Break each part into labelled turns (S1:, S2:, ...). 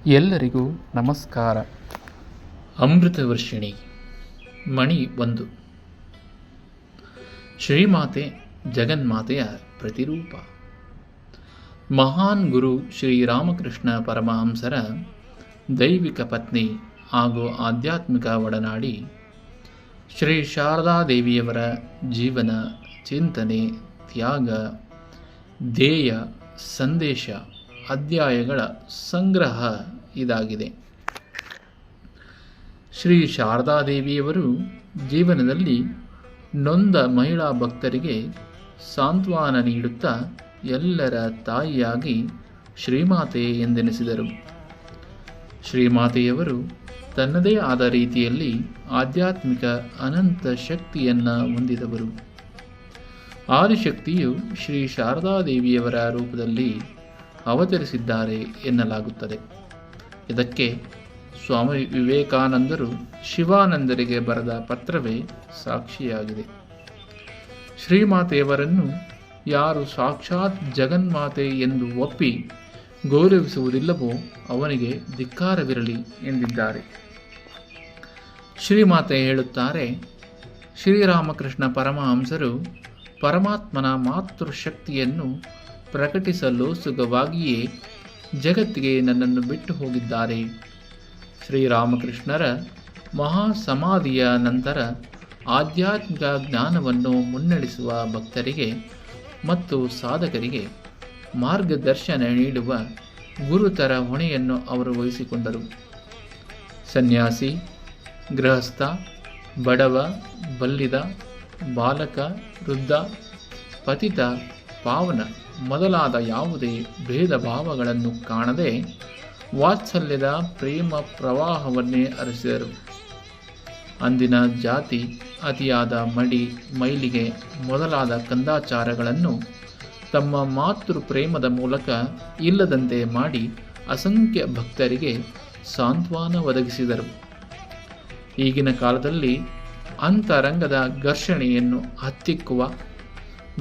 S1: ಎಲ್ಲರಿಗೂ ನಮಸ್ಕಾರ. ಅಮೃತವರ್ಷಿಣಿ ಮಣಿ 1. ಶ್ರೀಮಾತೆ ಜಗನ್ಮಾತೆಯ ಪ್ರತಿರೂಪ. ಮಹಾನ್ ಗುರು ಶ್ರೀರಾಮಕೃಷ್ಣ ಪರಮಹಂಸರ ದೈವಿಕ ಪತ್ನಿ ಹಾಗೂ ಆಧ್ಯಾತ್ಮಿಕ ಒಡನಾಡಿ ಶ್ರೀ ಶಾರದಾದೇವಿಯವರ ಜೀವನ, ಚಿಂತನೆ, ತ್ಯಾಗ, ಧ್ಯೇಯ, ಸಂದೇಶ, ಅಧ್ಯಾಯಗಳ ಸಂಗ್ರಹ ಇದಾಗಿದೆ. ಶ್ರೀ ಶಾರದಾದೇವಿಯವರು ಜೀವನದಲ್ಲಿ ನೊಂದ ಮಹಿಳಾ ಭಕ್ತರಿಗೆ ಸಾಂತ್ವನ ನೀಡುತ್ತಾ ಎಲ್ಲರ ತಾಯಿಯಾಗಿ ಶ್ರೀಮಾತೆ ಎಂದೆನಿಸಿದರು. ಶ್ರೀಮಾತೆಯವರು ತನ್ನದೇ ಆದ ರೀತಿಯಲ್ಲಿ ಆಧ್ಯಾತ್ಮಿಕ ಅನಂತ ಶಕ್ತಿಯನ್ನು ಹೊಂದಿದವರು. ಆದಿಶಕ್ತಿಯು ಶ್ರೀ ಶಾರದಾದೇವಿಯವರ ರೂಪದಲ್ಲಿ ಅವತರಿಸಿದ್ದಾರೆ ಎನ್ನಲಾಗುತ್ತದೆ. ಇದಕ್ಕೆ ಸ್ವಾಮಿ ವಿವೇಕಾನಂದರು ಶಿವಾನಂದರಿಗೆ ಬರೆದ ಪತ್ರವೇ ಸಾಕ್ಷಿಯಾಗಿದೆ. ಶ್ರೀಮಾತೆಯವರನ್ನು ಯಾರು ಸಾಕ್ಷಾತ್ ಜಗನ್ಮಾತೆ ಎಂದು ಒಪ್ಪಿ ಗೌರವಿಸುವುದಿಲ್ಲವೋ ಅವನಿಗೆ ಧಿಕ್ಕಾರವಿರಲಿ ಎಂದಿದ್ದಾರೆ. ಶ್ರೀಮಾತೆ ಹೇಳುತ್ತಾರೆ, ಶ್ರೀರಾಮಕೃಷ್ಣ ಪರಮಹಂಸರು ಪರಮಾತ್ಮನ ಮಾತೃಶಕ್ತಿಯನ್ನು ಪ್ರಕಟಿಸಲೋಸುಗವಾಗಿಯೇ ಜಗತ್ತಿಗೆ ನನ್ನನ್ನು ಬಿಟ್ಟು ಹೋಗಿದ್ದಾರೆ. ಶ್ರೀರಾಮಕೃಷ್ಣರ ಮಹಾಸಮಾಧಿಯ ನಂತರ ಆಧ್ಯಾತ್ಮಿಕ ಜ್ಞಾನವನ್ನು ಮುನ್ನಡೆಸುವ ಭಕ್ತರಿಗೆ ಮತ್ತು ಸಾಧಕರಿಗೆ ಮಾರ್ಗದರ್ಶನ ನೀಡುವ ಗುರುತರ ಹೊಣೆಯನ್ನು ಅವರು ವಹಿಸಿಕೊಂಡರು. ಸನ್ಯಾಸಿ, ಗೃಹಸ್ಥ, ಬಡವ, ಬಲ್ಲಿದ, ಬಾಲಕ, ವೃದ್ಧ, ಪತಿತ, ಪಾವನ ಮೊದಲಾದ ಯಾವುದೇ ಭೇದ ಭಾವಗಳನ್ನು ಕಾಣದೆ ವಾತ್ಸಲ್ಯದ ಪ್ರೇಮ ಪ್ರವಾಹವನ್ನೇ ಹರಿಸಿದರು. ಅಂದಿನ ಜಾತಿ, ಅತಿಯಾದ ಮಡಿ, ಮೈಲಿಗೆ ಮೊದಲಾದ ಕಂದಾಚಾರಗಳನ್ನು ತಮ್ಮ ಮಾತೃ ಪ್ರೇಮದ ಮೂಲಕ ಇಲ್ಲದಂತೆ ಮಾಡಿ ಅಸಂಖ್ಯ ಭಕ್ತರಿಗೆ ಸಾಂತ್ವನ ಒದಗಿಸಿದರು. ಈಗಿನ ಕಾಲದಲ್ಲಿ ಅಂತರಂಗದ ಘರ್ಷಣೆಯನ್ನು ಹತ್ತಿಕ್ಕುವ,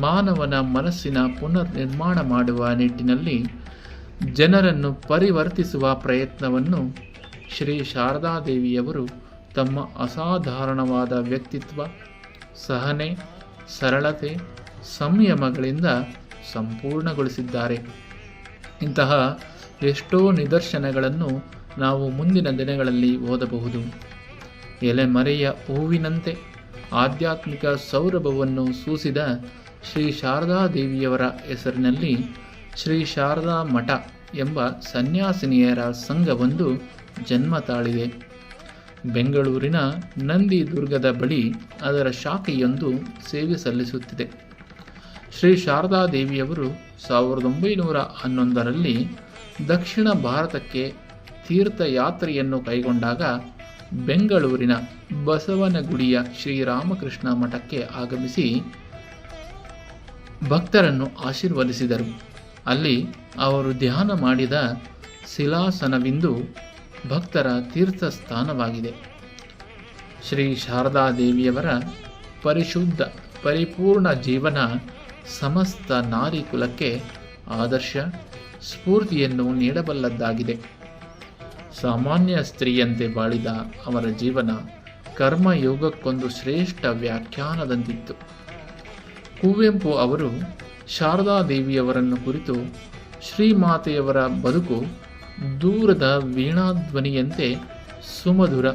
S1: ಮಾನವನ ಮನಸ್ಸಿನ ಪುನರ್ ನಿರ್ಮಾಣ ಮಾಡುವ ನಿಟ್ಟಿನಲ್ಲಿ ಜನರನ್ನು ಪರಿವರ್ತಿಸುವ ಪ್ರಯತ್ನವನ್ನು ಶ್ರೀ ಶಾರದಾದೇವಿಯವರು ತಮ್ಮ ಅಸಾಧಾರಣವಾದ ವ್ಯಕ್ತಿತ್ವ, ಸಹನೆ, ಸರಳತೆ, ಸಂಯಮಗಳಿಂದ ಸಂಪೂರ್ಣಗೊಳಿಸಿದ್ದಾರೆ. ಇಂತಹ ಎಷ್ಟೋ ನಿದರ್ಶನಗಳನ್ನು ನಾವು ಮುಂದಿನ ದಿನಗಳಲ್ಲಿ ಓದಬಹುದು. ಎಲೆಮರೆಯ ಹೂವಿನಂತೆ ಆಧ್ಯಾತ್ಮಿಕ ಸೌರಭವನ್ನು ಸೂಸಿದ ಶ್ರೀ ಶಾರದಾದೇವಿಯವರ ಹೆಸರಿನಲ್ಲಿ ಶ್ರೀ ಶಾರದಾ ಮಠ ಎಂಬ ಸನ್ಯಾಸಿನಿಯರ ಸಂಘವೊಂದು ಜನ್ಮ ತಾಳಿದೆ. ಬೆಂಗಳೂರಿನ ನಂದಿದುರ್ಗದ ಬಳಿ ಅದರ ಶಾಖೆಯೊಂದು ಸೇವೆ ಸಲ್ಲಿಸುತ್ತಿದೆ. ಶ್ರೀ ಶಾರದಾದೇವಿಯವರು 1911ರಲ್ಲಿ ದಕ್ಷಿಣ ಭಾರತಕ್ಕೆ ತೀರ್ಥಯಾತ್ರೆಯನ್ನು ಕೈಗೊಂಡಾಗ ಬೆಂಗಳೂರಿನ ಬಸವನಗುಡಿಯ ಶ್ರೀರಾಮಕೃಷ್ಣ ಮಠಕ್ಕೆ ಆಗಮಿಸಿ ಭಕ್ತರನ್ನು ಆಶೀರ್ವದಿಸಿದರು. ಅಲ್ಲಿ ಅವರು ಧ್ಯಾನ ಮಾಡಿದ ಶಿಲಾಸನವಿಂದು ಭಕ್ತರ ತೀರ್ಥಸ್ಥಾನವಾಗಿದೆ. ಶ್ರೀ ಶಾರದಾದೇವಿಯವರ ಪರಿಶುದ್ಧ ಪರಿಪೂರ್ಣ ಜೀವನ ಸಮಸ್ತ ನಾರಿ ಕುಲಕ್ಕೆ ಆದರ್ಶ, ಸ್ಫೂರ್ತಿಯನ್ನು ನೀಡಬಲ್ಲದ್ದಾಗಿದೆ. ಸಾಮಾನ್ಯ ಸ್ತ್ರೀಯಂತೆ ಬಾಳಿದ ಅವರ ಜೀವನ ಕರ್ಮಯೋಗಕ್ಕೊಂದು ಶ್ರೇಷ್ಠ ವ್ಯಾಖ್ಯಾನದಂತಿತ್ತು. ಕುವೆಂಪು ಅವರು ಶಾರದಾದೇವಿಯವರನ್ನು ಕುರಿತು ಶ್ರೀಮಾತೆಯವರ ಬದುಕು ದೂರದ ವೀಣಾಧ್ವನಿಯಂತೆ ಸುಮಧುರ,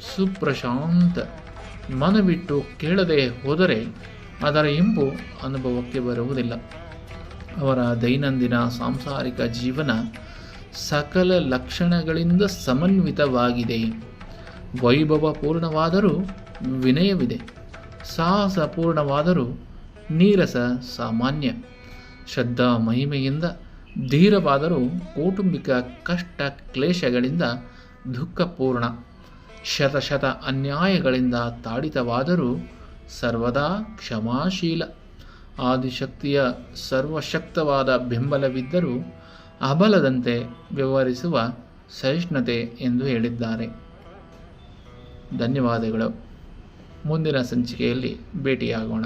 S1: ಸುಪ್ರಶಾಂತ, ಮನವಿಟ್ಟು ಕೇಳದೆ ಹೋದರೆ ಅದರ ಇಂಪು ಅನುಭವಕ್ಕೆ ಬರುವುದಿಲ್ಲ. ಅವರ ದೈನಂದಿನ ಸಾಂಸಾರಿಕ ಜೀವನ ಸಕಲ ಲಕ್ಷಣಗಳಿಂದ ಸಮನ್ವಿತವಾಗಿದೆ. ವೈಭವಪೂರ್ಣವಾದರೂ ವಿನಯವಿದೆ, ಸಾಹಸಪೂರ್ಣವಾದರೂ ನೀರಸ ಸಾಮಾನ್ಯ, ಶ್ರದ್ಧಾ ಮಹಿಮೆಯಿಂದ ಧೀರವಾದರೂ ಕೌಟುಂಬಿಕ ಕಷ್ಟ ಕ್ಲೇಶಗಳಿಂದ ದುಃಖಪೂರ್ಣ, ಶತಶತ ಅನ್ಯಾಯಗಳಿಂದ ತಾಡಿತವಾದರೂ ಸರ್ವದಾ ಕ್ಷಮಾಶೀಲ, ಆದಿಶಕ್ತಿಯ ಸರ್ವಶಕ್ತವಾದ ಬೆಂಬಲವಿದ್ದರೂ ಅಬಲದಂತೆ ವ್ಯವಹರಿಸುವ ಸಹಿಷ್ಣುತೆ ಎಂದು ಹೇಳಿದ್ದಾರೆ. ಧನ್ಯವಾದಗಳು. ಮುಂದಿನ ಸಂಚಿಕೆಯಲ್ಲಿ ಭೇಟಿಯಾಗೋಣ.